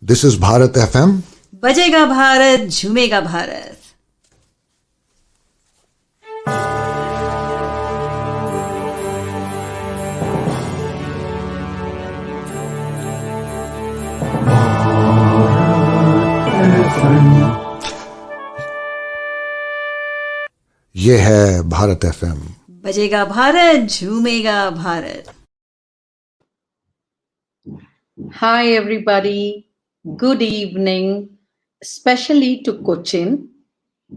This is Bharat FM. बजेगा भारत झूमेगा भारत. ये है भारत FM. बजेगा Bharat झूमेगा Bharat. Hi, everybody. Good evening, especially to Cochin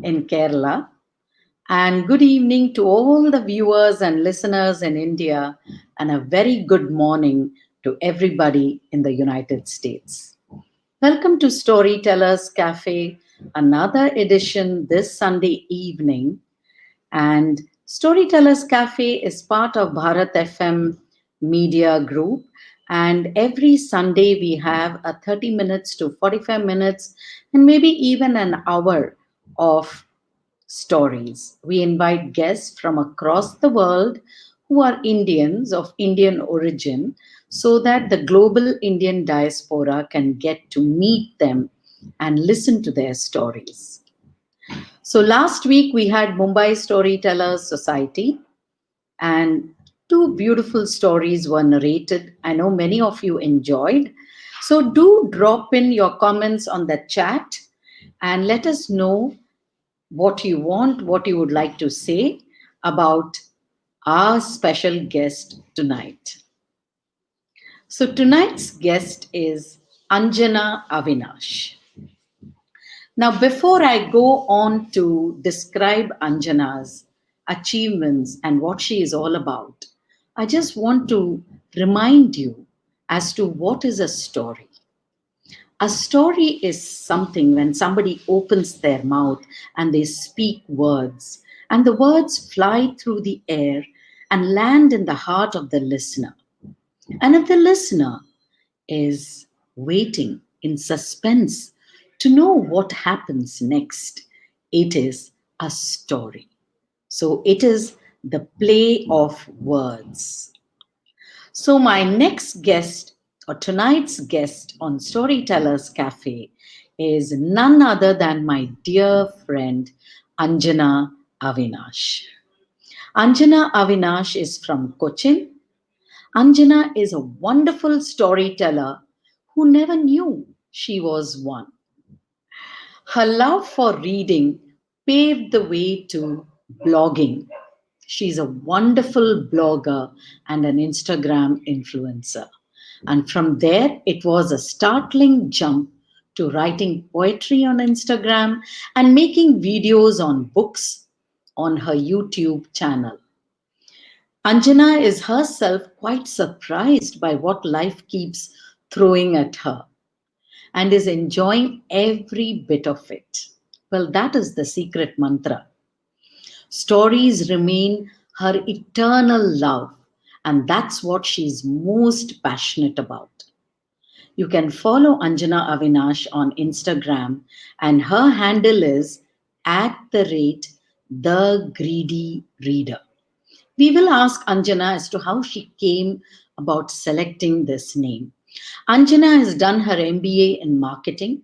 in Kerala. And good evening to all the viewers and listeners in India. And a very good morning to everybody in the United States. Welcome to Storytellers Café, another edition this Sunday evening. And Storytellers Cafe is part of Bharat FM Media Group. And every Sunday we have a 30 minutes to 45 minutes and maybe even an hour of stories. We invite guests from across the world who are Indians of Indian origin so that the global Indian diaspora can get to meet them and listen to their stories. So last week we had Mumbai Storytellers Society, and two beautiful stories were narrated. I know many of you enjoyed. So do drop in your comments on the chat and let us know what you want, what you would like to say about our special guest tonight. So tonight's guest is Anjana Avinash. Now, before I go on to describe Anjana's achievements and what she is all about, I just want to remind you as to what is a story. A story is something when somebody opens their mouth and they speak words, and the words fly through the air and land in the heart of the listener. And if the listener is waiting in suspense to know what happens next, it is a story. So it is the play of words. So my next guest, or tonight's guest on Storytellers Cafe, is none other than my dear friend Anjana Avinash. Anjana Avinash is from Cochin. Anjana is a wonderful storyteller who never knew she was one. Her love for reading paved the way to blogging. She's a wonderful blogger and an Instagram influencer. And from there, it was a startling jump to writing poetry on Instagram and making videos on books on her YouTube channel. Anjana is herself quite surprised by what life keeps throwing at her and is enjoying every bit of it. Well, that is the secret mantra. Stories remain her eternal love, and that's what she's most passionate about. You can follow Anjana Avinash on Instagram, and her handle is at the rate the greedy reader. We will ask Anjana as to how she came about selecting this name. Anjana has done her MBA in marketing,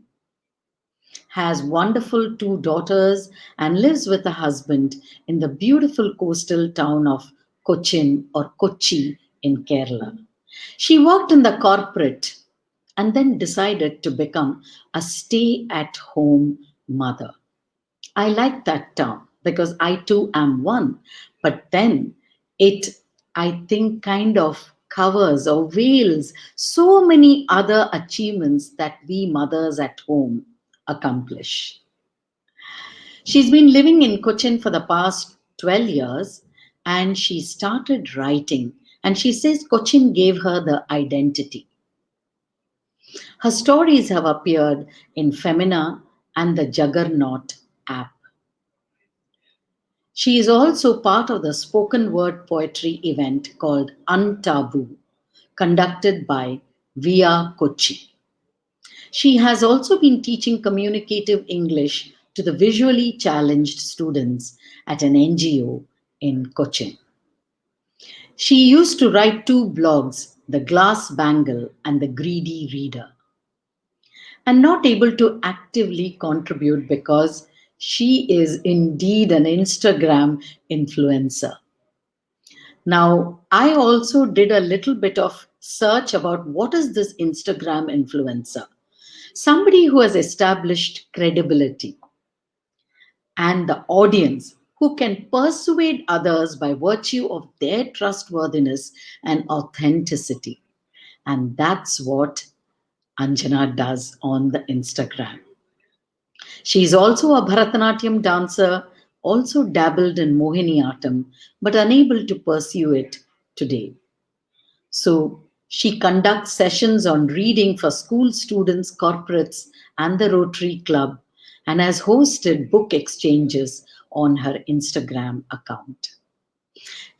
has wonderful two daughters, and lives with a husband in the beautiful coastal town of Cochin or Kochi in Kerala. She worked in the corporate and then decided to become a stay at home mother. I like that term because I too am one. But then it, I think, kind of covers or veils so many other achievements that we mothers at home accomplish. She's been living in Cochin for the past 12 years and she started writing. And she says Cochin gave her the identity. Her stories have appeared in Femina and the Juggernaut app. She is also part of the spoken word poetry event called Untaboo, conducted by Via Kochi. She has also been teaching communicative English to the visually challenged students at an NGO in Cochin. She used to write two blogs, The Glass Bangle and The Greedy Reader. and not able to actively contribute because she is indeed an Instagram influencer. Now, I also did a little bit of search about what is this Instagram influencer. Somebody who has established credibility and the audience who can persuade others by virtue of their trustworthiness and authenticity. And that's what Anjana does on the Instagram. She's also a Bharatanatyam dancer, also dabbled in Mohiniyattam, but unable to pursue it today. So she conducts sessions on reading for school students, corporates, and the Rotary Club, and has hosted book exchanges on her Instagram account.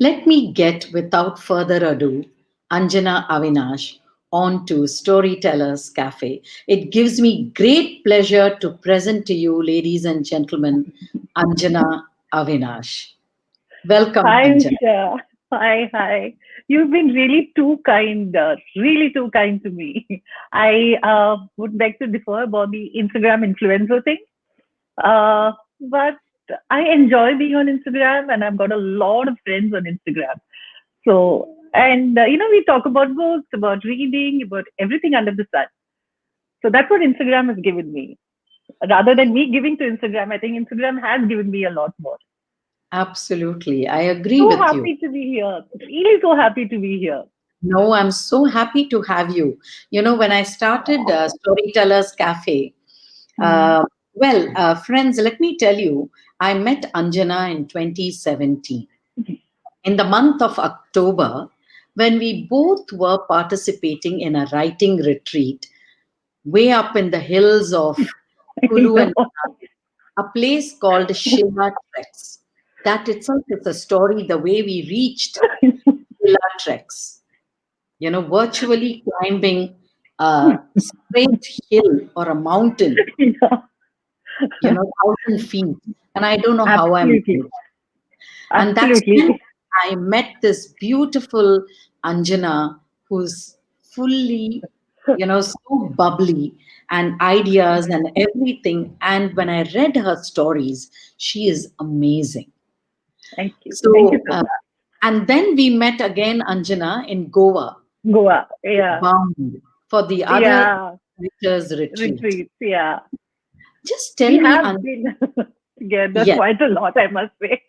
Let me get, without further ado, Anjana Avinash on to Storytellers Café. It gives me great pleasure to present to you, ladies and gentlemen, Anjana Avinash. Welcome, Hi, Anjana. Usha. Hi, hi. You've been really too kind to me. I would beg to differ about the Instagram influencer thing. But I enjoy being on Instagram and I've got a lot of friends on Instagram. So, and we talk about books, about reading, about everything under the sun. So that's what Instagram has given me. Rather than me giving to Instagram, I think Instagram has given me a lot more. Absolutely. I agree So with you. happy to be here. Really so happy to be here. No, I'm so happy to have you. You know, when I started Storytellers Cafe, Hmm. friends, let me tell you, I met Anjana in 2017. In the month of October, when we both were participating in a writing retreat way up in the hills of I Kulu and know. a place called Shilla Treks. That itself is a story, the way we reached Shilla Treks, you know, virtually climbing a straight hill or a mountain, Yeah, you know, 1,000 feet. And I don't know how I managed. absolutely. And that's when Absolutely. I met this beautiful Anjana who's fully, you know, so bubbly and ideas and everything. And when I read her stories, she is amazing. Thank you. Thank you So, so much. and then we met again, Anjana, in Goa, Goa. Yeah. bound for the other Yeah. writers' retreat. Retreats. Yeah. Just tell We me, have been together yes, quite a lot, I must say.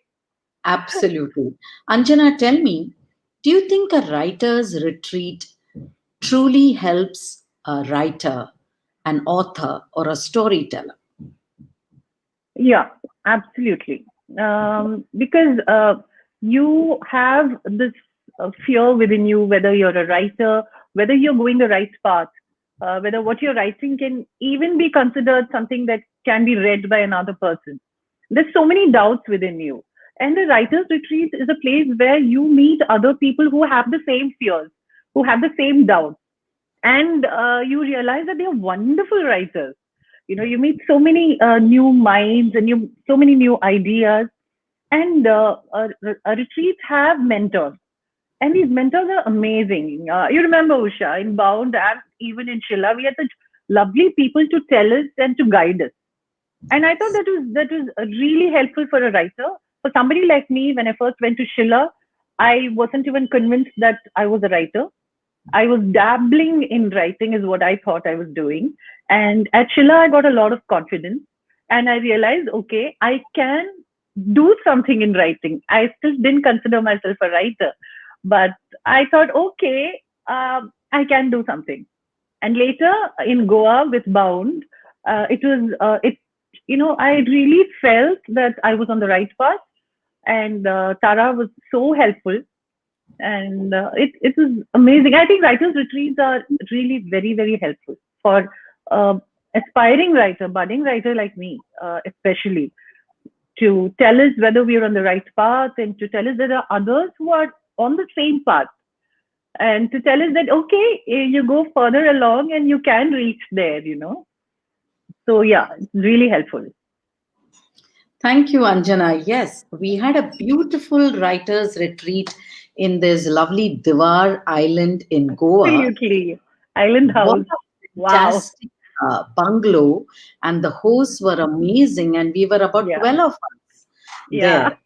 absolutely. Anjana, tell me, do you think a writer's retreat truly helps a writer, an author, or a storyteller? Yeah, absolutely. Because you have this fear within you, whether you're a writer, whether you're going the right path, whether what you're writing can even be considered something that can be read by another person. There's so many doubts within you. And the writer's retreat is a place where you meet other people who have the same fears, who have the same doubts. And you realize that they are wonderful writers. You meet so many new minds and so many new ideas. And retreats have mentors, and these mentors are amazing. You remember, Usha, in Bound, and even in Shilla, we had such lovely people to tell us and to guide us. And I thought that was really helpful for a writer. For somebody like me, when I first went to Shilla, I wasn't even convinced that I was a writer. I was dabbling in writing, is what I thought I was doing. And at Shilla, I got a lot of confidence, and I realized, okay, I can do something in writing. I still didn't consider myself a writer, but I thought, okay, I can do something. And later in Goa with Bound, it was it. I really felt that I was on the right path, and Tara was so helpful, and it was amazing. I think writers' retreats are really very very helpful for uh, aspiring writer, budding writer like me, especially to tell us whether we are on the right path, and to tell us there are others who are on the same path, and to tell us that okay, you go further along and you can reach there. So yeah, it's really helpful. Thank you, Anjana. Yes, we had a beautiful writers' retreat in this lovely Diwar island in Goa. Absolutely. Island What House. a Wow. fantastic bungalow, and the hosts were amazing, and we were about Yeah. 12 of us Yeah. there,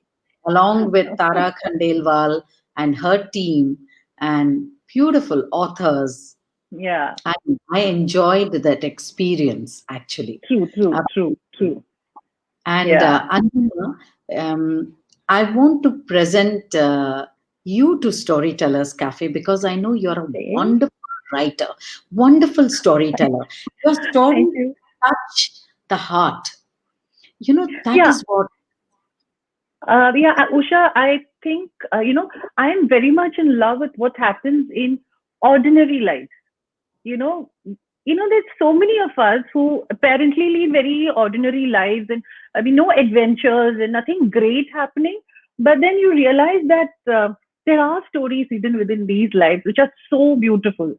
along with Tara Khandelwal and her team, and beautiful authors. Yeah. I enjoyed that experience actually. True. True. Uh, True. True. and Yeah. Anjana, I want to present you to Storytellers Cafe because I know you're a Okay. wonderful writer, wonderful storyteller. Your Thank stories you. touch the heart. You know, that Yeah. is what. Yeah, Usha, I think, I am very much in love with what happens in ordinary life. You know, there's so many of us who apparently lead very ordinary lives and I mean, no adventures and nothing great happening. But then you realize that there are stories hidden within these lives which are so beautiful.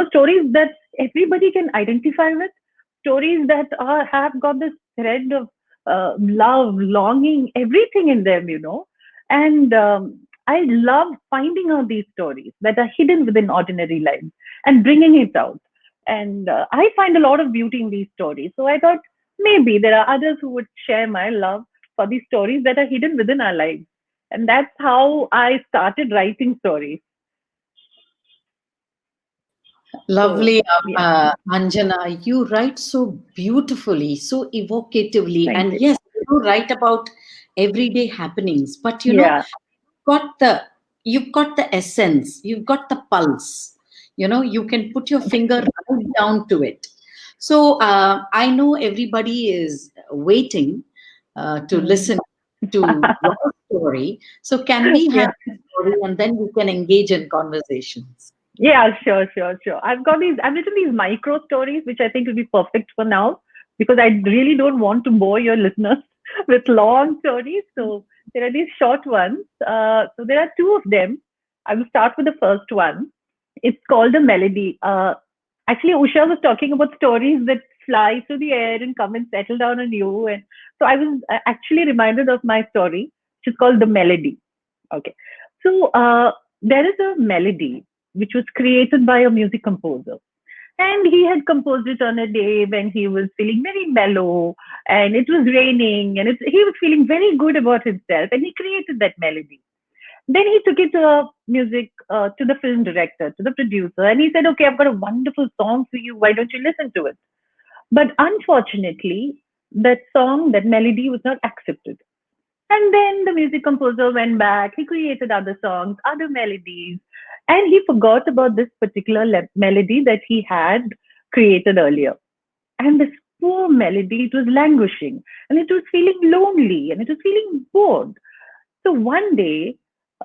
Stories that everybody can identify with, stories that have got this thread of love, longing, everything in them. And I love finding out these stories that are hidden within ordinary lives and bringing it out. And I find a lot of beauty in these stories. So I thought maybe there are others who would share my love for these stories that are hidden within our lives. And that's how I started writing stories. So, Lovely, yeah, Anjana. You write so beautifully, so evocatively, thank and you. yes, you write about everyday happenings. But Yeah. got the you've got the essence, you've got the pulse. You can put your finger right down to it. So I know everybody is waiting to Hmm. listen to your story. So can we Yeah. have the story and then we can engage in conversations? Yeah, sure, sure, sure. I've written these micro stories, which I think will be perfect for now because I really don't want to bore your listeners with long stories. So there are these short ones. So there are two of them. I will start with the first one. It's called a melody. Actually, Usha was talking about stories that fly through the air and come and settle down on you. And so I was actually reminded of my story, which is called the melody. Okay. So there is a melody which was created by a music composer. And he had composed it on a day when he was feeling very mellow and it was raining and he was feeling very good about himself and he created that melody. Then he took it to to the film director, to the producer, and he said, "Okay, I've got a wonderful song for you. Why don't you listen to it?" But unfortunately, that song, that melody was not accepted. And then the music composer went back, he created other songs, other melodies, and he forgot about this particular melody that he had created earlier. And this poor melody, it was languishing and it was feeling lonely and it was feeling bored. So one day,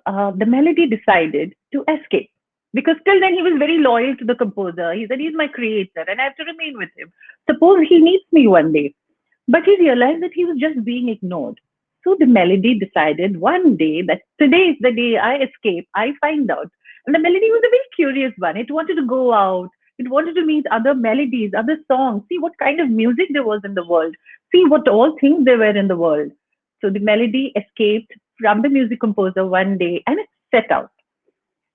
the melody decided to escape because till then he was very loyal to the composer. He said, "He's my creator and I have to remain with him. Suppose he needs me one day." But he realized that he was just being ignored. So the melody decided one day that today is the day I escape, I find out. And the melody was a very curious one. It wanted to go out, it wanted to meet other melodies, other songs, see what kind of music there was in the world, see what all things there were in the world. So the melody escaped from the music composer one day and it set out.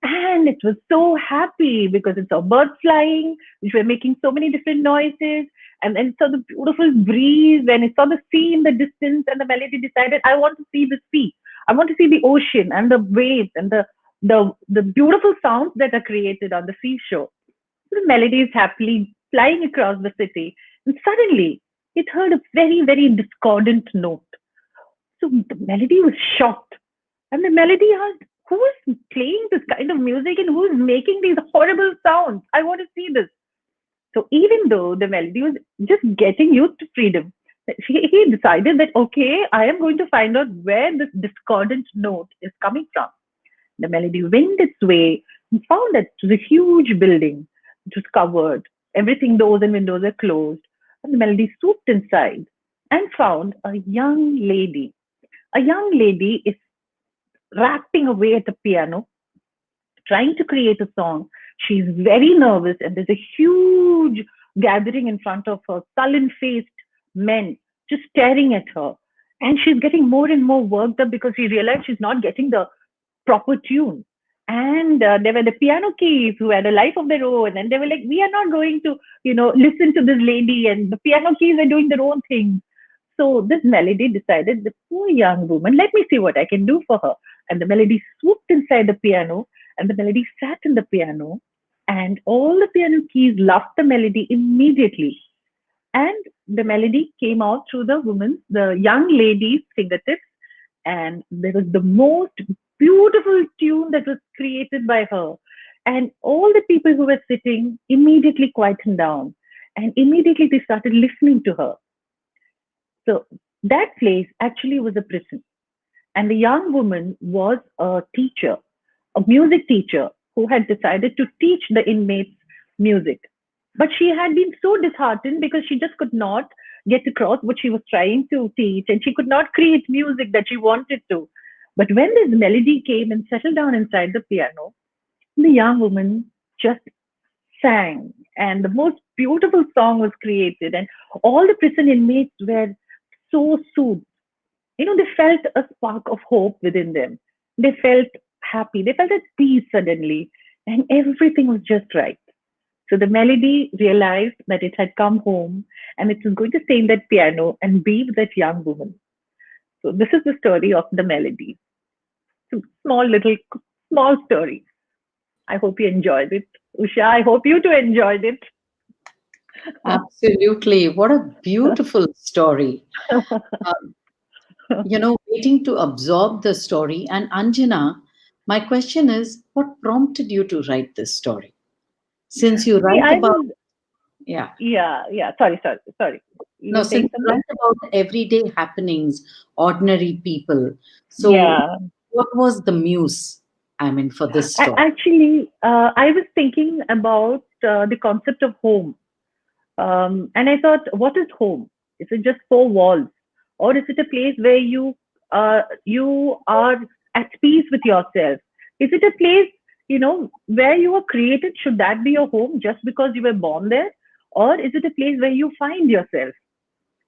And it was so happy because it saw birds flying, which were making so many different noises. And then it saw the beautiful breeze and it saw the sea in the distance. And the melody decided, I want to see the sea. I want to see the ocean and the waves and the beautiful sounds that are created on the seashore. So the melody is happily flying across the city. And suddenly it heard a very, very discordant note. So the melody was shocked. And the melody asked, who is playing this kind of music and who is making these horrible sounds? I want to see this. So even though the melody was just getting used to freedom, he decided that, okay, I am going to find out where this discordant note is coming from. The melody went its way and found that it was a huge building. It was covered. Everything, doors and windows were closed. And the melody swooped inside and found a young lady. A young lady is rapping away at the piano, trying to create a song. She's very nervous, and there's a huge gathering in front of her, sullen faced men just staring at her. And she's getting more and more worked up because she realized she's not getting the proper tune. And there were the piano keys who had a life of their own, and they were like, we are not going to, listen to this lady, and the piano keys are doing their own thing. So this Melody decided, the poor young woman, let me see what I can do for her. And the Melody swooped inside the piano, and the Melody sat in the piano, and all the piano keys loved the Melody immediately. And the melody came out through the young lady's fingertips, and there was the most beautiful tune that was created by her. And all the people who were sitting immediately quietened down, and immediately they started listening to her. So that place actually was a prison. And the young woman was a teacher, a music teacher who had decided to teach the inmates music. But she had been so disheartened because she just could not get across what she was trying to teach, and she could not create music that she wanted to. But when this melody came and settled down inside the piano, the young woman just sang, and the most beautiful song was created, and all the prison inmates were so soothed. They felt a spark of hope within them. They felt happy. They felt at peace suddenly, and everything was just right. So the melody realized that it had come home, and it was going to stay in that piano and be with that young woman. So this is the story of the melody. So small little small story. I hope you enjoyed it. Usha, I hope you too enjoyed it. Absolutely. What a beautiful story. Waiting to absorb the story. And Anjana, my question is, what prompted you to write this story? Since you See, write I about, was, yeah, yeah. Sorry. You no, were since saying you something? write about everyday happenings, ordinary people. So, Yeah. what was the muse, I mean, for this story? Actually, I was thinking about the concept of home. And I thought, what is home? Is it just four walls, or is it a place where you are at peace with yourself? Is it a place where you were created? Should that be your home just because you were born there, or is it a place where you find yourself?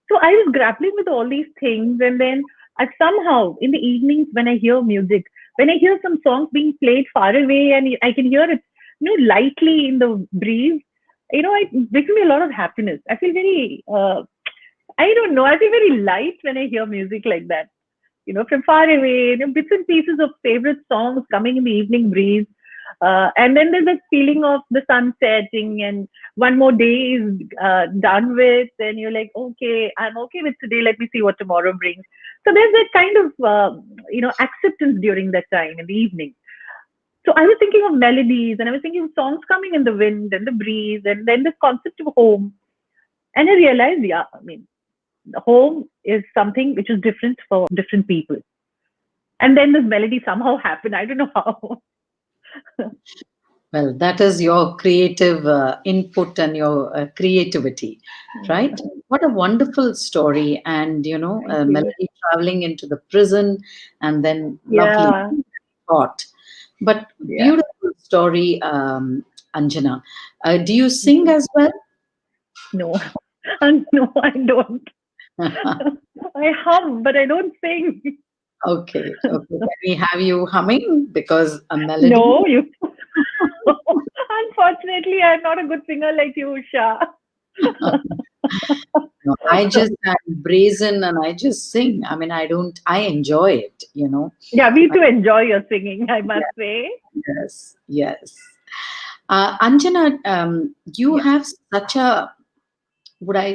So I was grappling with all these things, and then I somehow in the evenings when I hear music, when I hear some songs being played far away, and I can hear it, lightly in the breeze, it brings me a lot of happiness. I feel very, I don't know, I feel very light when I hear music like that. From far away, bits and pieces of favorite songs coming in the evening breeze. And then there's this feeling of the sun setting, and one more day is done with, and you're like, okay, I'm okay with today. Let me see what tomorrow brings. So there's that kind of, acceptance during that time in the evening. So I was thinking of melodies, and I was thinking of songs coming in the wind and the breeze, and then this concept of home. And I realized, yeah, I mean, the home is something which is different for different people. And then this melody somehow happened. I don't know how. Well, that is your creative input and your creativity, right? What a wonderful story. And, Thank you. Melody traveling into the prison and then lovely Yeah, thought. But yeah. beautiful story, Anjana. Do you sing as well? No, no, I don't. I hum, but I don't sing. Okay, okay. Can we have you humming? Because a melody. No, you. Unfortunately, I'm not a good singer like you, Usha. No, I just am brazen and I just sing. I mean, I enjoy it. Yeah, we too enjoy your singing, I must say. Yes, yes. Anjana, you Yeah. have such a,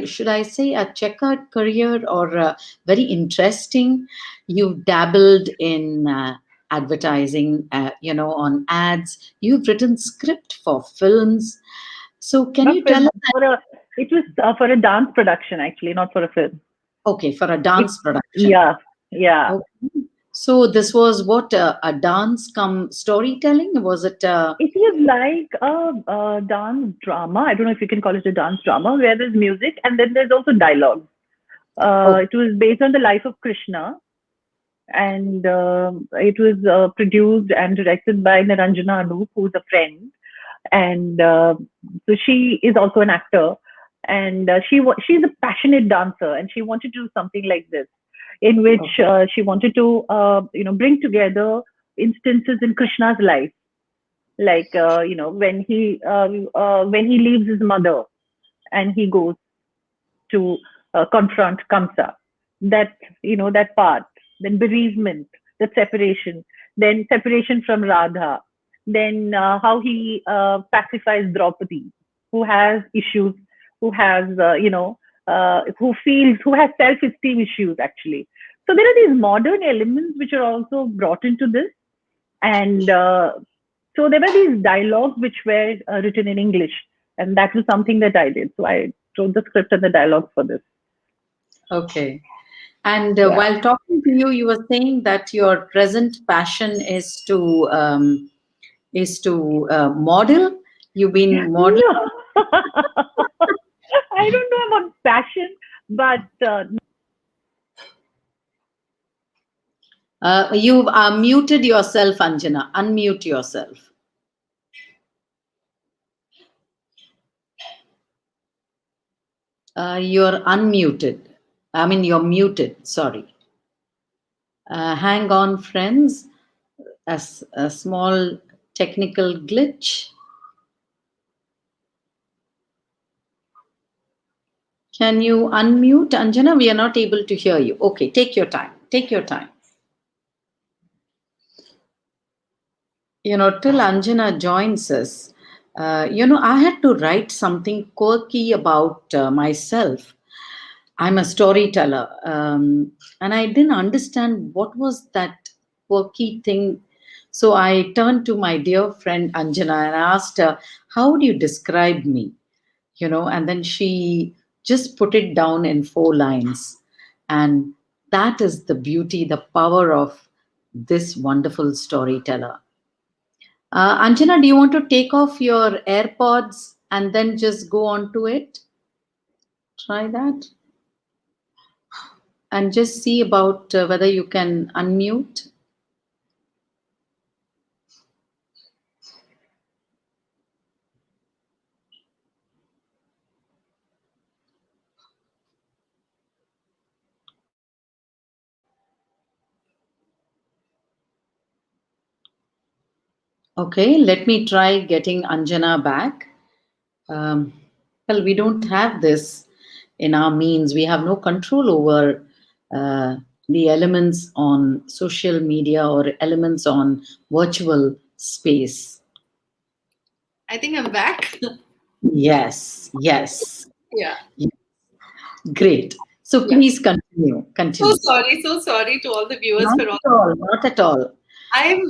should I say, a checkered career or very interesting. You've dabbled in advertising, on ads. You've written script for films. So can Not you tell film, us that? it was for a dance production, actually, not for a film. Okay, for a It, dance production. yeah, yeah. Okay. So this was what, a dance come storytelling? Was it? It was like a dance drama. I don't know if you can call it a dance drama, where there's music and then there's also dialogue. Oh, It was based on the life of Krishna, and it was produced and directed by Anjana Avinash, who's a friend, and so she is also an actor, and she's a passionate dancer, and she wanted to do something like this, in which okay. she wanted to bring together instances in Krishna's life. like when he leaves his mother and he goes to confront Kamsa. That that part, then bereavement, the separation, then separation from Radha, then how he pacifies Draupadi, who has issues, who has who has self-esteem issues actually. So there are these modern elements which are also brought into this, and so there were these dialogues which were written in English, and that was something that I did. So I wrote the script and the dialogue for this. Okay. And Yeah. while talking to you, you were saying that your present passion is to model. You've been modeling. No, I don't know about passion, but You've muted yourself, Anjana. Unmute yourself. You're unmuted. I mean, you're muted. Sorry. Hang on, friends. A small technical glitch. Can you unmute, Anjana? We are not able to hear you. Okay, take your time. Take your time. Till Anjana joins us, I had to write something quirky about myself. I'm a storyteller, and I didn't understand what was that quirky thing. So I turned to my dear friend Anjana and asked her, "How would you describe me?" And then she just put it down in 4 lines, and that is the beauty, the power of this wonderful storyteller. Anjana, do you want to take off your AirPods and then just go on to it? Try that and just see about whether you can unmute. Okay, let me try getting Anjana back. Um, well, we don't have this in our means. We have no control over the elements on social media or elements on virtual space. I think I'm back. Yes, yes, Yeah. great. So Yeah. please continue. Continue. So sorry to all the viewers Not for all. at all. Not at all. I'm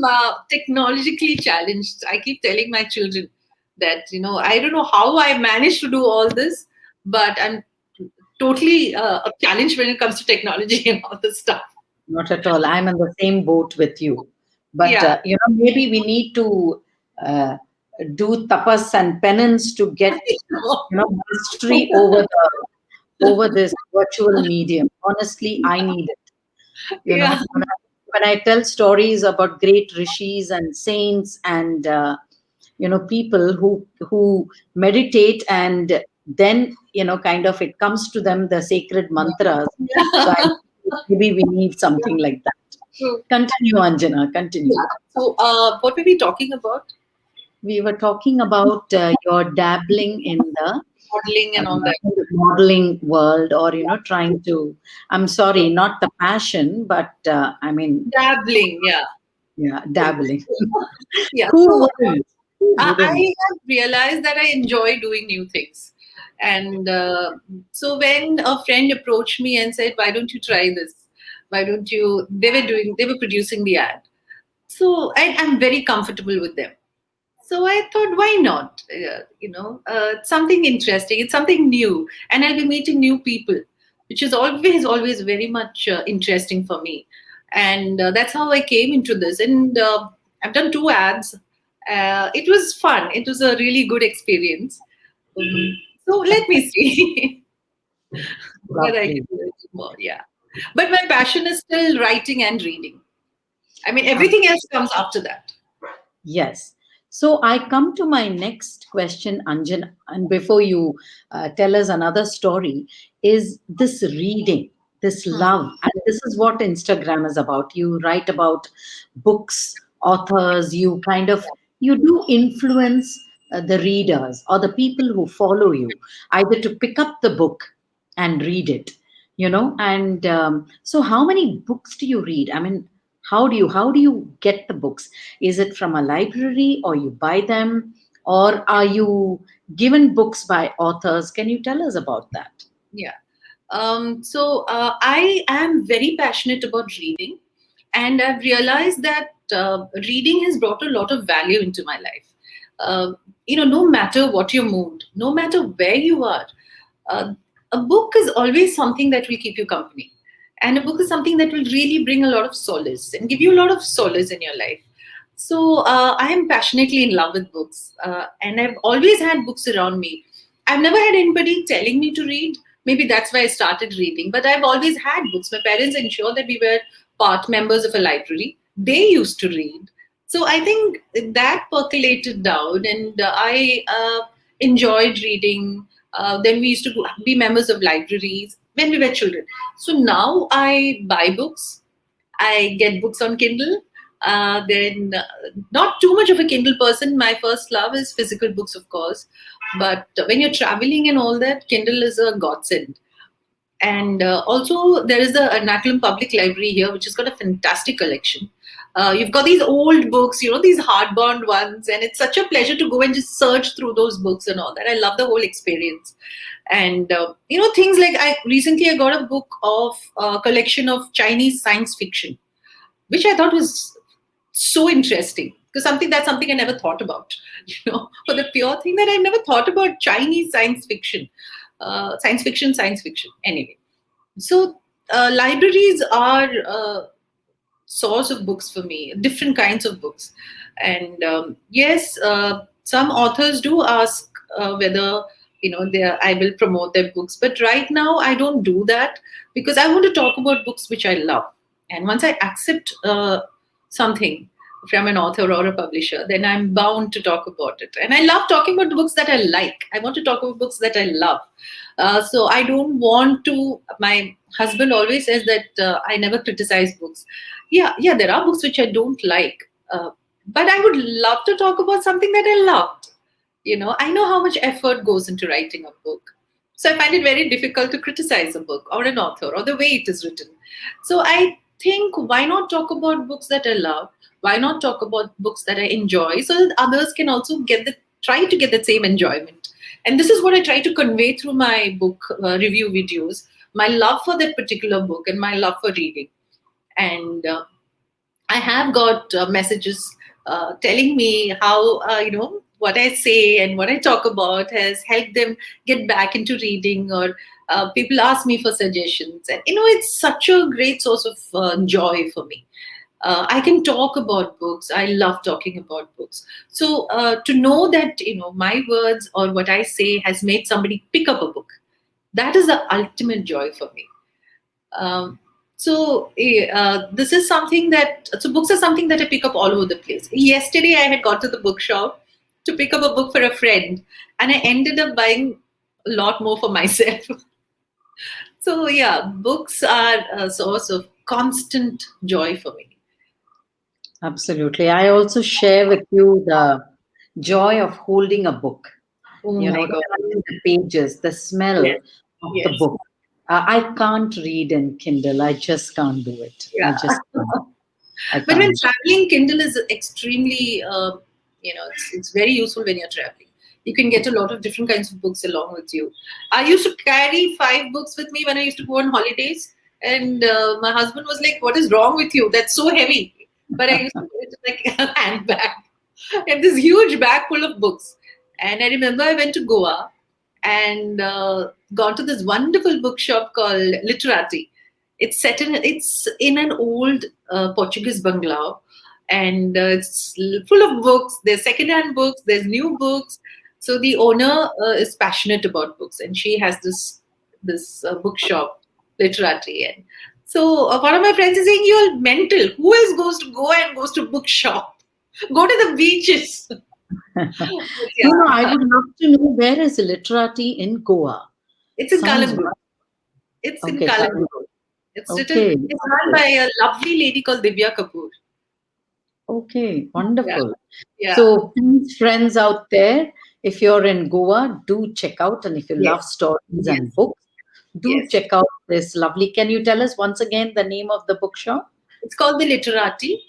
technologically challenged. I keep telling my children that, I don't know how I managed to do all this, but I'm totally a challenge when it comes to technology and all this stuff. Not at all. I'm in the same boat with you. But Yeah. maybe we need to uh, do tapas and penance to get mastery over this virtual medium. Honestly, I need it. Yeah. When I tell stories about great rishis and saints and people who meditate, and then kind of it comes to them the sacred mantras. So maybe we need something like that. True. Continue, Anjana. Continue. Yeah. So, what were we talking about? We were talking about your dabbling Modeling and all that. in the modeling world, or trying to. I'm sorry, not the passion, but I mean, Dabbling, yeah. yeah, dabbling. Yeah. Who So, wouldn't? Who I wouldn't? have realized that I enjoy doing new things. And so when a friend approached me and said, "Why don't you try this? Why don't you?" They were producing the ad. So I'm very comfortable with them. So I thought, why not? It's something interesting. It's something new, and I'll be meeting new people, which is always very much interesting for me. And that's how I came into this. And I've done 2 ads. It was fun. It was a really good experience. So let me see whether I Lovely. can do it more. Yeah, but my passion is still writing and reading. I mean, everything else comes after that. Yes. So I come to my next question, Anjan, and before you tell us another story, is this reading, this love, and this is what Instagram is about. You write about books, authors, you kind of you do influence the readers or the people who follow you either to pick up the book and read it, and so how many books do you read? I mean, how do you get the books? Is it from a library or you buy them, or are you given books by authors? Can you tell us about that? Yeah. I am very passionate about reading, and I've realized that reading has brought a lot of value into my life. No matter what your mood, no matter where you are, uh, a book is always something that will keep you company. And a book is something that will really bring a lot of solace and give you a lot of solace in your life. So I am passionately in love with books, and I've always had books around me. I've never had anybody telling me to read. Maybe that's why I started reading. But I've always had books. My parents ensured that we were part members of a library. They used to read. So I think that percolated down, and I enjoyed reading. Then we used to be members of libraries when we were children. So now I buy books. I get books on Kindle. Then, not too much of a Kindle person. My first love is physical books, of course. But when you're traveling and all that, Kindle is a godsend. And also, there is the Ernakulam Public Library here, which has got a fantastic collection. You've got these old books, these hardbound ones, and it's such a pleasure to go and just search through those books and all that. I love the whole experience. And things like I got a book of a collection of Chinese science fiction, which I thought was so interesting because something I never thought about, for the pure thing that I never thought about Chinese science fiction. Anyway, so libraries are a source of books for me, different kinds of books, and yes, some authors do ask whether I will promote their books, but right now I don't do that because I want to talk about books which I love, and once I accept something from an author or a publisher, then I'm bound to talk about it. And I love talking about the books that I like. I want to talk about books that I love. So I don't want to. My husband always says that I never criticize books. Yeah, there are books which I don't like, but I would love to talk about something that I loved. I know how much effort goes into writing a book. So I find it very difficult to criticize a book or an author or the way it is written. So I think, why not talk about books that I love? Why not talk about books that I enjoy so that others can also try to get the same enjoyment? And this is what I try to convey through my book review videos, my love for that particular book and my love for reading. And I have got messages telling me how, what I say and what I talk about has helped them get back into reading, or people ask me for suggestions. And, it's such a great source of joy for me. I can talk about books. I love talking about books. So to know that, my words or what I say has made somebody pick up a book, that is the ultimate joy for me. This is something books are something that I pick up all over the place. Yesterday, I had got to the bookshop to pick up a book for a friend, and I ended up buying a lot more for myself. So, yeah, books are a source of constant joy for me. Absolutely. I also share with you the joy of holding a book, Oh my God. turning the pages, the smell Yes. of the Yes. book. I can't read in Kindle. I just can't do it. I Yeah. just can't. I But when can't. traveling, Kindle is extremely, it's very useful when you're traveling. You can get a lot of different kinds of books along with you. I used to carry 5 books with me when I used to go on holidays, and my husband was like, "What is wrong with you? That's so heavy." But I used to put it in like a handbag, and this huge bag full of books. And I remember I went to Goa and gone to this wonderful bookshop called Literati. It's in an old Portuguese bungalow, and it's full of books. There's secondhand books. There's new books. So the owner is passionate about books, and she has this bookshop, Literati. And so one of my friends is saying, "You're mental. Who else goes to bookshop? Go to the beaches." No, I Yeah, would love to know where is Literati in Goa. it's in Sounds Kalangu. It's in okay. Kalangu. It's written. Okay. It's run by a lovely lady called Divya Kapoor. Okay, Yeah, wonderful. yeah, So, please, friends out there, if you're in Goa, do check out. And if you yes, love stories yes, and books, do yes. check out this lovely. Can you tell us once again the name of the bookshop? It's called the Literati,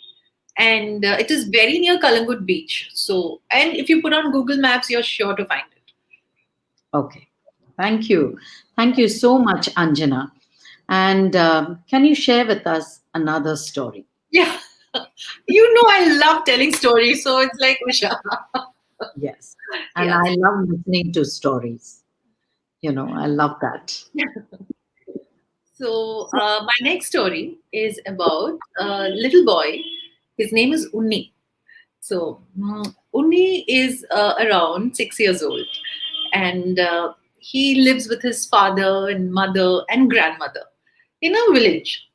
and it is very near Kalangut Beach. So, and if you put on Google Maps, you're sure to find it. Okay, thank you. Thank you so much, Anjana. And can you share with us another story? Yeah, you know I love telling stories, so it's like Usha. Yes. And Yeah. I love listening to stories. I love that. So my next story is about a little boy. His name is Unni. So Unni is around 6 years old, and he lives with his father and mother and grandmother in a village.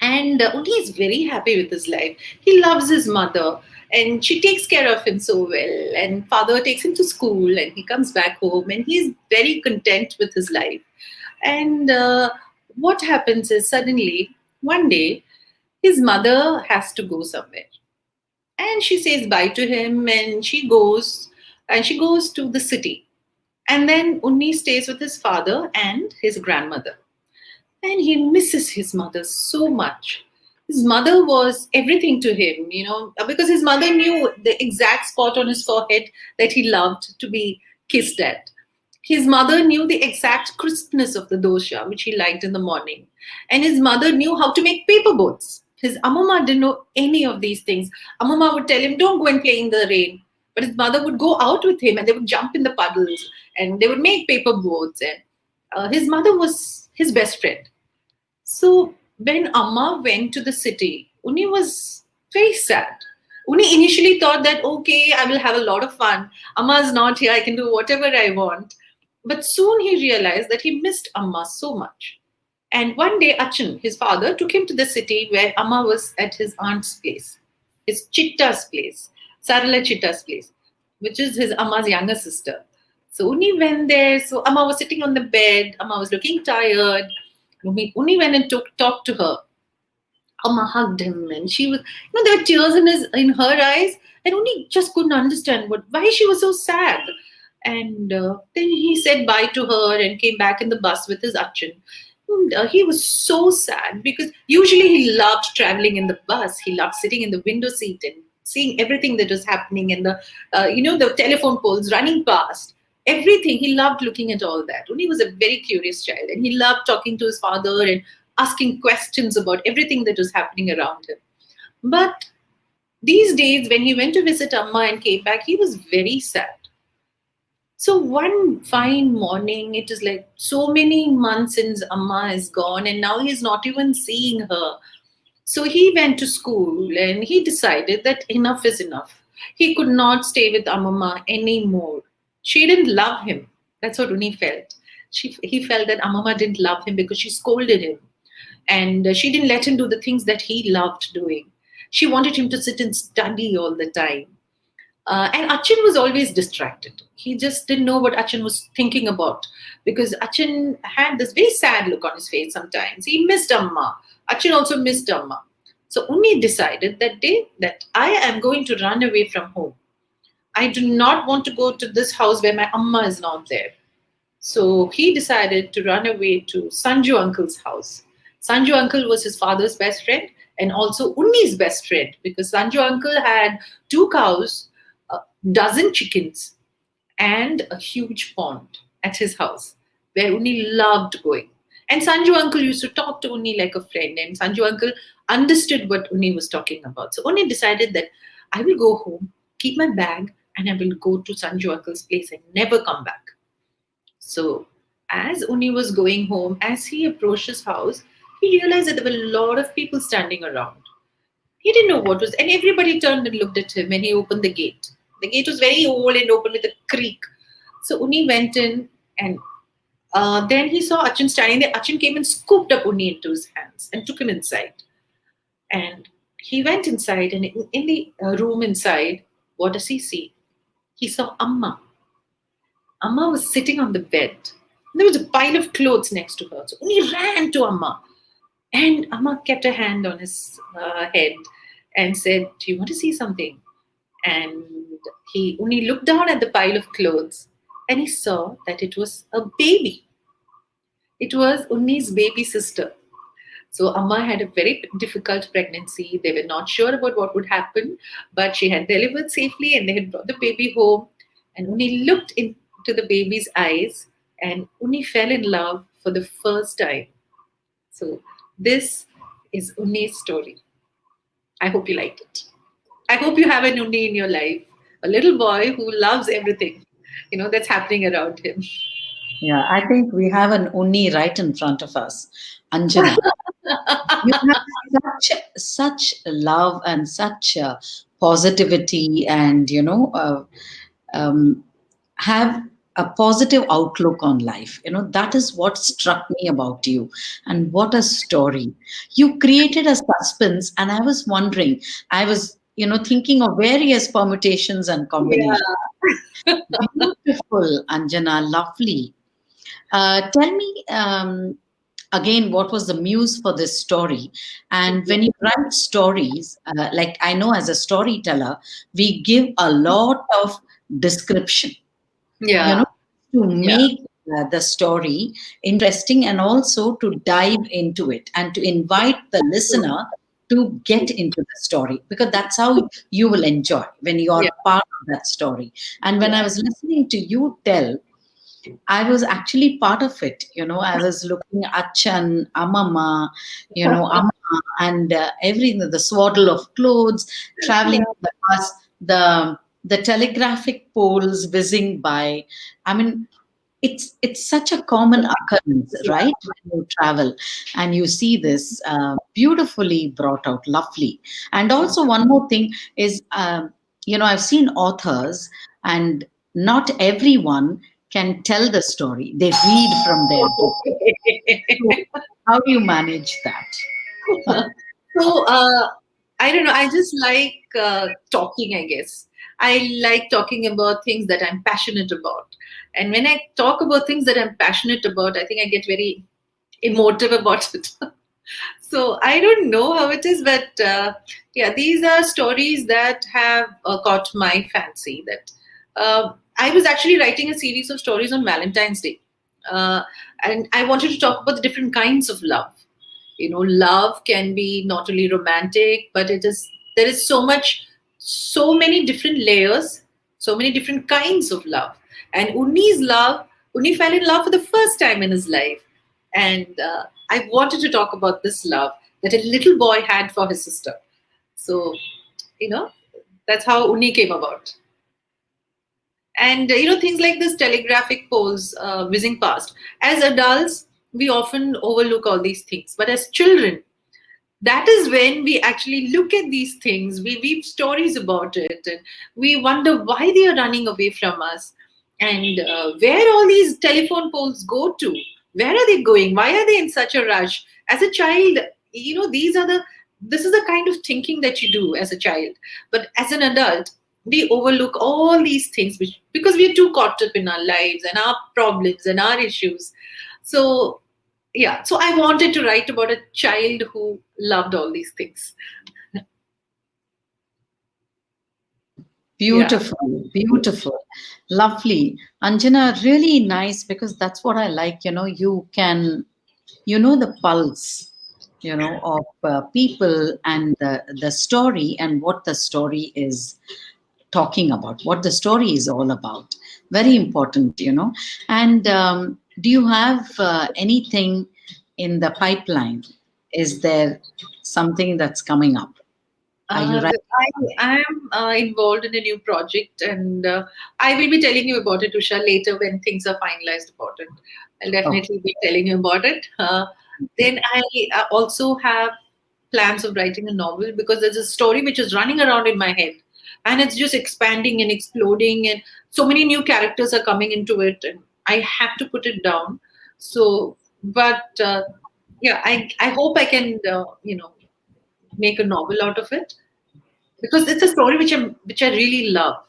And Uni is very happy with his life. He loves his mother, and she takes care of him so well. And father takes him to school, and he comes back home, and he's very content with his life. And what happens is suddenly one day his mother has to go somewhere, and she says bye to him, and she goes to the city. And then Unni stays with his father and his grandmother, and he misses his mother so much. His mother was everything to him, because his mother knew the exact spot on his forehead that he loved to be kissed at. His mother knew the exact crispness of the dosha, which he liked in the morning. And his mother knew how to make paper boats. His Amama didn't know any of these things. Amama would tell him, don't go and play in the rain. But his mother would go out with him, and they would jump in the puddles, and they would make paper boats. And his mother was his best friend. So when Amma went to the city, Uni was very sad. Uni initially thought that, okay, I will have a lot of fun. Amma is not here, I can do whatever I want. But soon he realized that he missed Amma so much. And one day, Achin, his father, took him to the city where Amma was at his aunt's place, his Chitta's place, Sarala Chitta's place, which is his Amma's younger sister. So Uni went there. So Amma was sitting on the bed. Amma was looking tired. Uni went and talked to her. Amma hugged him, and she was, there were tears in her eyes, and Uni just couldn't understand why she was so sad. And then he said bye to her and came back in the bus with his Achin. And, he was so sad because usually he loved traveling in the bus. He loved sitting in the window seat and seeing everything that was happening, and the telephone poles running past. Everything. He loved looking at all that. Uni was a very curious child, and he loved talking to his father and asking questions about everything that was happening around him. But these days, when he went to visit Amma and came back, he was very sad. So one fine morning, it is like so many months since Amma is gone, and now he's not even seeing her. So he went to school and he decided that enough is enough. He could not stay with Amama anymore. She didn't love him. That's what Uni felt. He felt that Amama didn't love him because she scolded him, and she didn't let him do the things that he loved doing. She wanted him to sit and study all the time. And Achin was always distracted. He just didn't know what Achin was thinking about, because Achin had this very sad look on his face sometimes. He missed Amma. Achin also missed Amma. So Unni decided that day that I am going to run away from home. I do not want to go to this house where my Amma is not there. So he decided to run away to Sanju uncle's house. Sanju uncle was his father's best friend and also Unni's best friend, because Sanju uncle had 2 cows, a dozen chickens, and a huge pond at his house where Unni loved going. And Sanju uncle used to talk to Unni like a friend, and Sanju uncle understood what Unni was talking about. So Unni decided that I will go home, keep my bag, and I will go to Sanju uncle's place and never come back. So, as Uni was going home, as he approached his house, he realized that there were a lot of people standing around. He didn't know what was, and everybody turned and looked at him when he opened the gate. The gate was very old and open with a creak. So Uni went in, and then he saw Achin standing there. Achin came and scooped up Uni into his hands and took him inside. And he went inside, and in the room inside, what does he see? He saw Amma. Amma was sitting on the bed. There was a pile of clothes next to her. So he ran to Amma. And Amma kept her hand on his head. and said, "Do you want to see something?" And he only looked down at the pile of clothes and he saw that it was a baby. It was Unni's baby sister. So Amma had a very difficult pregnancy. They were not sure about what would happen, but she had delivered safely and they had brought the baby home. And Unni looked into the baby's eyes and Unni fell in love for the first time. So this is Unni's story. I hope you liked it. I hope you have an Unni in your life, a little boy who loves everything, that's happening around him. Yeah, I think we have an Unni right in front of us, Anjana. You have such love and such positivity, and um, have a positive outlook on life. That is what struck me about you. And what a story. You created a suspense, and I was wondering, I was thinking of various permutations and Yeah. combinations. Beautiful, Anjana, lovely. Tell me again, what was the muse for this story? And when you write stories, like I know as a storyteller, we give a lot of description, you know, Yeah. to Yeah. make the story interesting, and also to dive into it and to invite the listener to get into the story, because that's how you will enjoy when you Yeah. are part of that story. And when I Yeah. was listening to you tell, I was actually part of it. I was looking at Achan, Amama, Amma, and everything, the swaddle of clothes, traveling Yeah. to the bus, the telegraphic poles whizzing by. I mean, it's such a common occurrence, Yeah. right? When you travel and you see this beautifully brought out, lovely. And also one more thing is, I've seen authors, and not everyone can tell the story. They read from their book. So how do you manage that? So I don't know. I just like talking. I guess I like talking about things that I'm passionate about, and when I talk about things that I'm passionate about, I think I get very emotive about it. So I don't know how it is, but yeah, these are stories that have caught my fancy. That I was actually writing a series of stories on Valentine's Day, uh, and I wanted to talk about the different kinds of love. Love can be not only romantic, but there is so many different layers, so many different kinds of love. And Unni fell in love for the first time in his life, and I wanted to talk about this love that a little boy had for his sister. So, you know, that's how Unni came about. And things like this telegraphic poles whizzing past. As adults, we often overlook all these things, but as children, that is when we actually look at these things, we weave stories about it, and we wonder why they are running away from us, and where all these telephone poles go to. Where are they going? Why are they in such a rush? As a child, this is the kind of thinking that you do as a child. But as an adult, we overlook all these things because we are too caught up in our lives and our problems and our issues. So yeah, so I wanted to write about a child who loved all these things. Yeah. Beautiful, beautiful, lovely. Anjana, really nice, because that's what I like. You can, the pulse, of people, and the story, and what the story is talking about, what the story is all about. Very important. And do you have anything in the pipeline? Is there something that's coming up? Are you right? I am involved in a new project, and I will be telling you about it, Usha, later when things are finalized about it. I'll Oh, definitely be telling you about it. Then I also have plans of writing a novel because there's a story which is running around in my head, and it's just expanding and exploding, and so many new characters are coming into it, and I have to put it down. So, but yeah, I hope I can make a novel out of it because it's a story which I really love,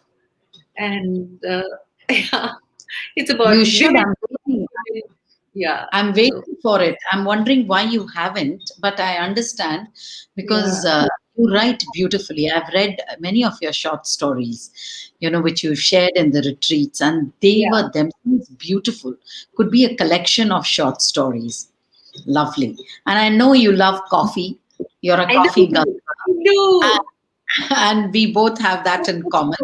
and yeah, it's you about should. women. I'm waiting. Yeah, I'm so waiting for it. I'm wondering why you haven't, but I understand, because yeah, You write beautifully. I've read many of your short stories, which you shared in the retreats, and they Yeah. were themselves beautiful. Could be a collection of short stories. Lovely. And I know you love coffee. You're a I coffee girl. do. I do. And we both have that in common.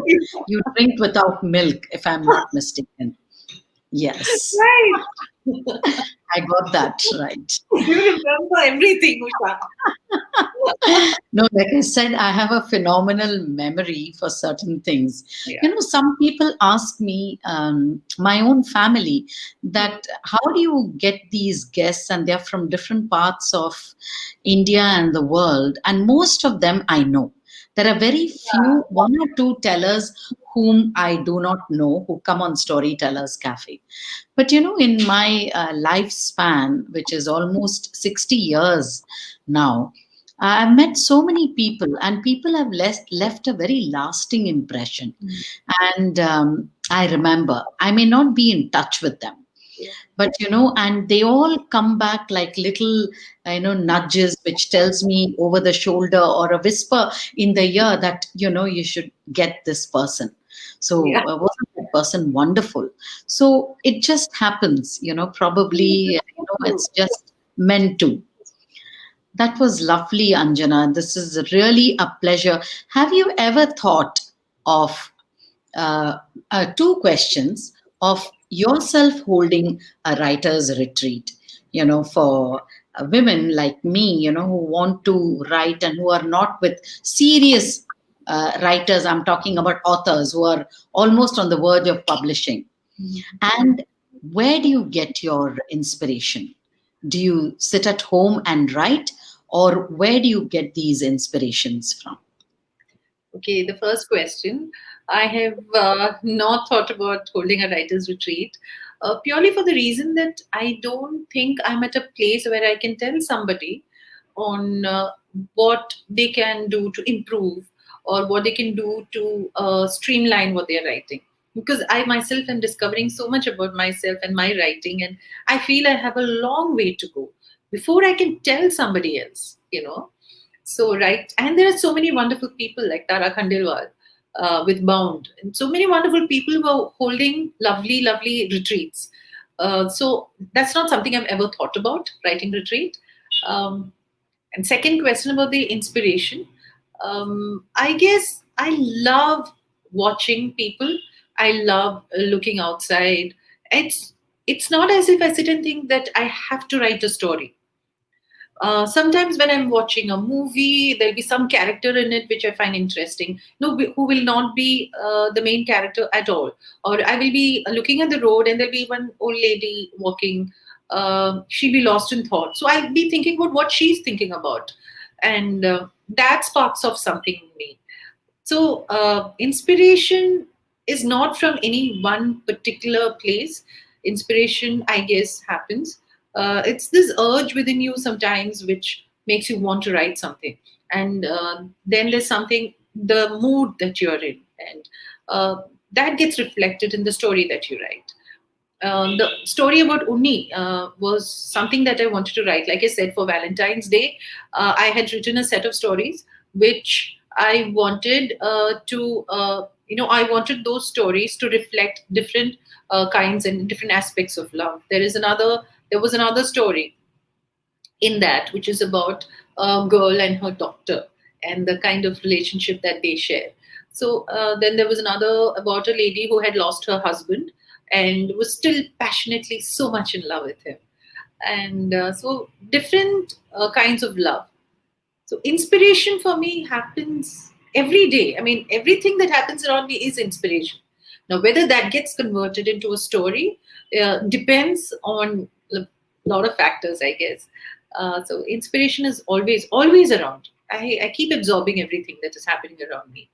You drink without milk, if I'm not mistaken. Yes, Right. I got that right. You remember everything, Usha. No, like I said, I have a phenomenal memory for certain things. Yeah. Some people ask me, my own family, that how do you get these guests, and they're from different parts of India and the world, and most of them I know. There are very few, one or two tellers whom I do not know who come on Storytellers Cafe. But in my lifespan, which is almost 60 years now, I've met so many people, and people have left a very lasting impression. And I remember, I may not be in touch with them, Yeah. but and they all come back like little nudges, which tells me over the shoulder, or a whisper in the ear that you should get this person. So Yeah. wasn't that person wonderful? So it just happens, probably, it's just meant to. That was lovely, Anjana. This is really a pleasure. Have you ever thought of uh, two questions of yourself holding a writer's retreat, for women like me, who want to write and who are not with serious writers? I'm talking about authors who are almost on the verge of publishing. And where do you get your inspiration? Do you sit at home and write, or where do you get these inspirations from? Okay, the first question. I have not thought about holding a writer's retreat, purely for the reason that I don't think I'm at a place where I can tell somebody on what they can do to improve, or what they can do to streamline what they're writing. Because I myself am discovering so much about myself and my writing, and I feel I have a long way to go before I can tell somebody else. So, right, and there are so many wonderful people like Tara Khandelwal with Bound, and so many wonderful people who are holding lovely, lovely retreats. So that's not something I've ever thought about, writing retreat. Um, and second question about the inspiration. I guess I love watching people. I love looking outside. It's not as if I sit and think that I have to write a story. Sometimes when I'm watching a movie, there'll be some character in it which I find interesting. No, who will not be the main character at all. Or I will be looking at the road and there'll be one old lady walking. She'll be lost in thought. So I'll be thinking about what she's thinking about, and that sparks off something in me. So inspiration is not from any one particular place. Inspiration, I guess, happens. It's this urge within you sometimes which makes you want to write something, and then there's something, the mood that you're in, and that gets reflected in the story that you write. The story about Unni was something that I wanted to write. Like I said, for Valentine's Day, I had written a set of stories which I wanted I wanted those stories to reflect different kinds and different aspects of love. There was another story in that, which is about a girl and her doctor and the kind of relationship that they share. So then there was another about a lady who had lost her husband and was still passionately so much in love with him. And so different kinds of love. So inspiration for me happens every day. I mean, everything that happens around me is inspiration. Now, whether that gets converted into a story depends on a lot of factors, I guess. So inspiration is always, always around. I keep absorbing everything that is happening around me.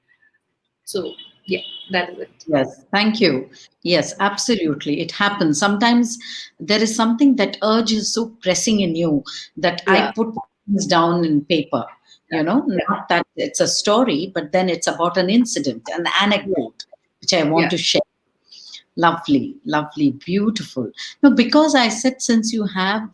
So yeah, that is it. Yes, thank you. Yes, absolutely. It happens. Sometimes there is something that urge is so pressing in you that I Yeah, put things down in paper. yeah, yeah, Not that it's a story, but then it's about an incident, an yeah, anecdote, which I want yeah. to share. Lovely, lovely, beautiful. No, because I said, since you have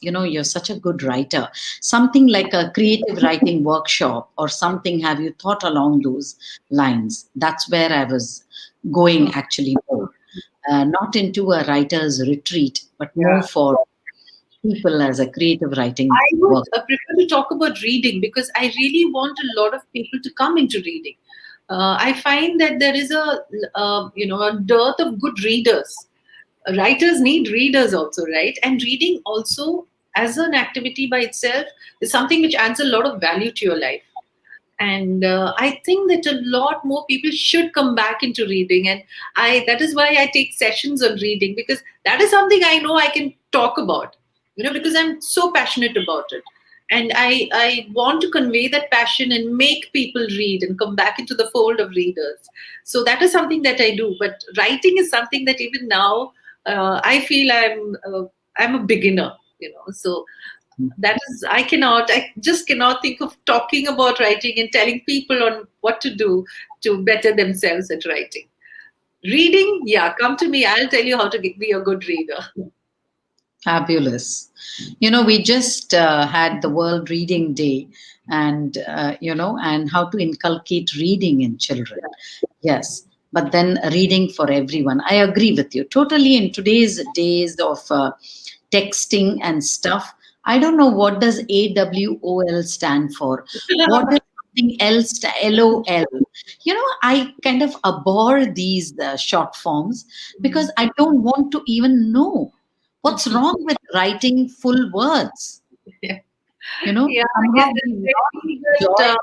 you're such a good writer. Something like a creative writing workshop or something, have you thought along those lines? That's where I was going actually more. Not into a writer's retreat, but more Yeah. for people as a creative writing I would work. prefer to talk about reading because I really want a lot of people to come into reading. I find that there is a dearth of good readers. Writers need readers also, right? And reading also as an activity by itself is something which adds a lot of value to your life. And I think that a lot more people should come back into reading, and I that is why I take sessions on reading, because that is something I know I can talk about, because I'm so passionate about it. And I want to convey that passion and make people read and come back into the fold of readers. So that is something that I do. But writing is something that even now I feel I'm a beginner, so I just cannot think of talking about writing and telling people on what to do to better themselves at writing. Reading, yeah, come to me, I'll tell you how to be a good reader. Fabulous. We just had the World Reading Day, and and how to inculcate reading in children. Yes, but then reading for everyone. I agree with you totally. In today's days of texting and stuff, I don't know what does AWOL stand for. What does something else? LOL. I kind of abhor these short forms because I don't want to even know. What's wrong with writing full words? Yeah, yeah, I guess Somehow we that's lost very joy.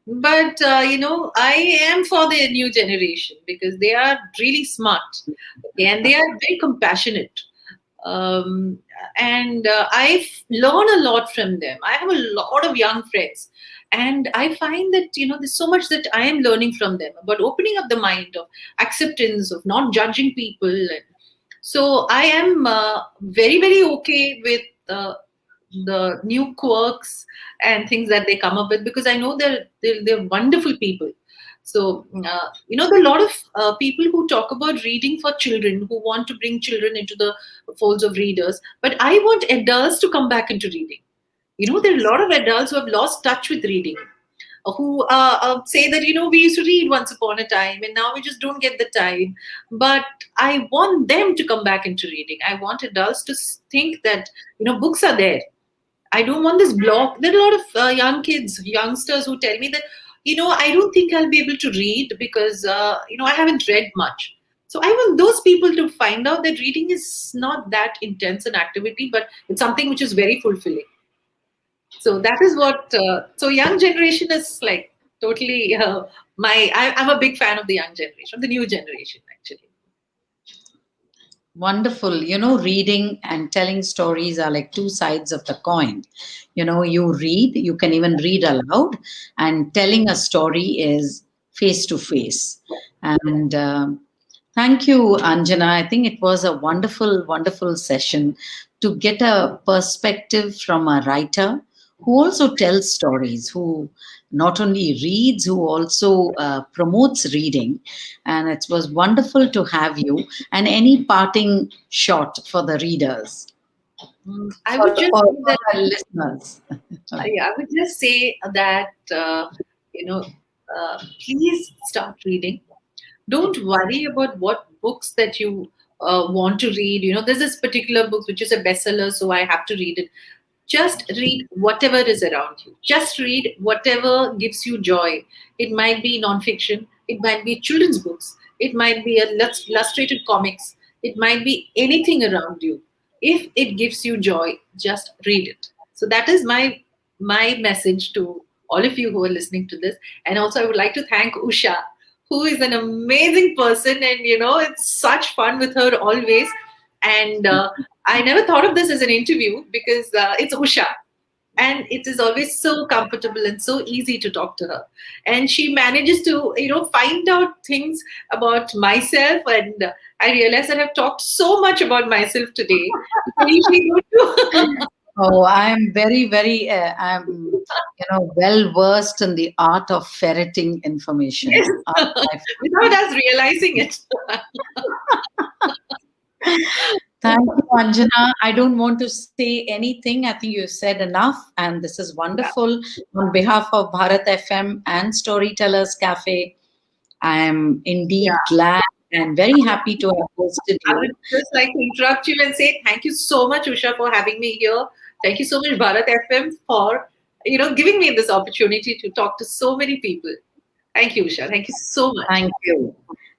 good. But I am for the new generation because they are really smart, okay, and they are very compassionate. Um, and I learn a lot from them. I have a lot of young friends, and I find that there's so much that I am learning from them about opening up the mind, of acceptance, of not judging people. And so I am very very okay with the new quirks and things that they come up with, because I know they're wonderful people. So there are a lot of people who talk about reading for children, who want to bring children into the folds of readers. But I want adults to come back into reading. There are a lot of adults who have lost touch with reading, who say that we used to read once upon a time and now we just don't get the time. But I want them to come back into reading. I want adults to think that books are there. I don't want this block. There are a lot of youngsters who tell me that, I don't think I'll be able to read because, I haven't read much. So I want those people to find out that reading is not that intense an activity, but it's something which is very fulfilling. So that is what, so young generation is like totally I'm a big fan of the young generation, the new generation actually. Wonderful. Reading and telling stories are like two sides of the coin. You read, you can even read aloud, and telling a story is face to face. And thank you, Anjana. I think it was a wonderful, wonderful session to get a perspective from a writer who also tells stories, who not only reads, who also promotes reading. And it was wonderful to have you. And any parting shot for the readers, I for, would just for, say for that our listeners? I would just say that you know please start reading. Don't worry about what books that you want to read. There's this particular book which is a bestseller, so I have to read it. Just read whatever is around you. Just read whatever gives you joy. It might be nonfiction, it might be children's books, it might be illustrated comics, it might be anything around you. If it gives you joy, just read it. So that is my message to all of you who are listening to this. And also I would like to thank Usha, who is an amazing person, and it's such fun with her always. And I never thought of this as an interview because it's Usha, and it is always so comfortable and so easy to talk to her. And she manages to find out things about myself, and I realize that I've talked so much about myself today. I usually don't do. Oh, I'm very, very, I'm, well versed in the art of ferreting Yes, information. without us realizing it. Thank you, Anjana. I don't want to say anything. I think you've said enough, and this is wonderful. On behalf of Bharat FM and Storytellers Cafe, I am indeed Yeah. glad and very happy to have hosted I you. would just like to interrupt you and say thank you so much, Usha, for having me here. Thank you so much, Bharat FM, for giving me this opportunity to talk to so many people. Thank you, Usha. Thank you so much. Thank you.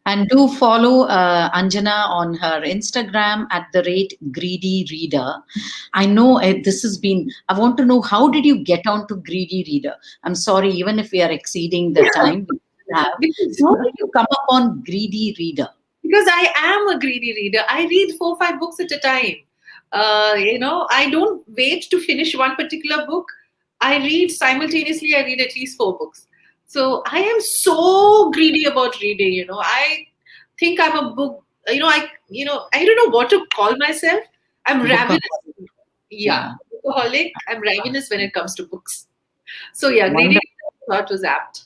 And do follow Anjana on her Instagram at the rate Greedy Reader. I know this has been, I want to know, how did you get on to Greedy Reader? I'm sorry, even if we are exceeding the time we have. Because, So how did you come up on Greedy Reader? because I am a greedy reader. I read 4 or 5 books at a time. I don't wait to finish one particular book. I read simultaneously. I read at least 4 books. So I am so greedy about reading. I think I'm a book. I don't know what to call myself. I'm ravenous. Yeah, alcoholic. I'm ravenous when it comes to books. So yeah, greedy Wonderful. I thought was apt.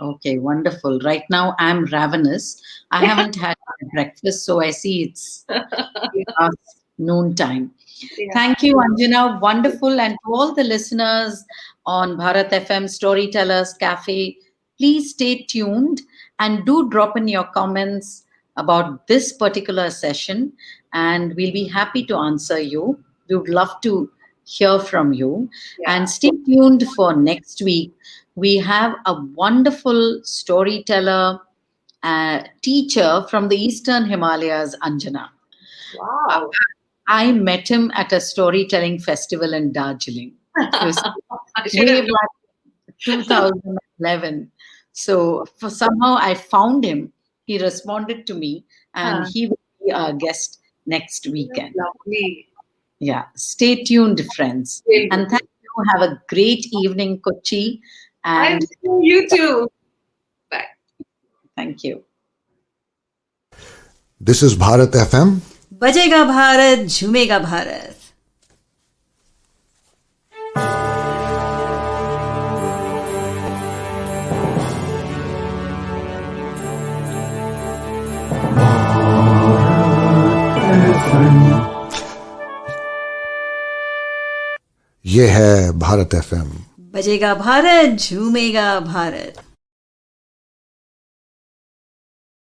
Okay, wonderful. Right now I'm ravenous. I haven't had breakfast, so I see it's past noon time. Yeah. Thank you, Anjana. Wonderful. And to all the listeners on Bharat FM Storytellers Cafe, please stay tuned and do drop in your comments about this particular session, and we'll be happy to answer you. We would love to hear from you. Yeah. And stay tuned for next week. We have a wonderful storyteller, teacher from the Eastern Himalayas, Anjana. Wow. I met him at a storytelling festival in Darjeeling. It was I should way have back 2011. So for somehow I found him. He responded to me, and he will be our guest next weekend. Lovely. Yeah, stay tuned, friends. Very And thank you. Have a great evening, Kochi. And You too. Bye. thank you. This is Bharat FM. बजेगा भारत झूमेगा भारत. ये है Bharat FM. बजेगा भारत झूमेगा भारत.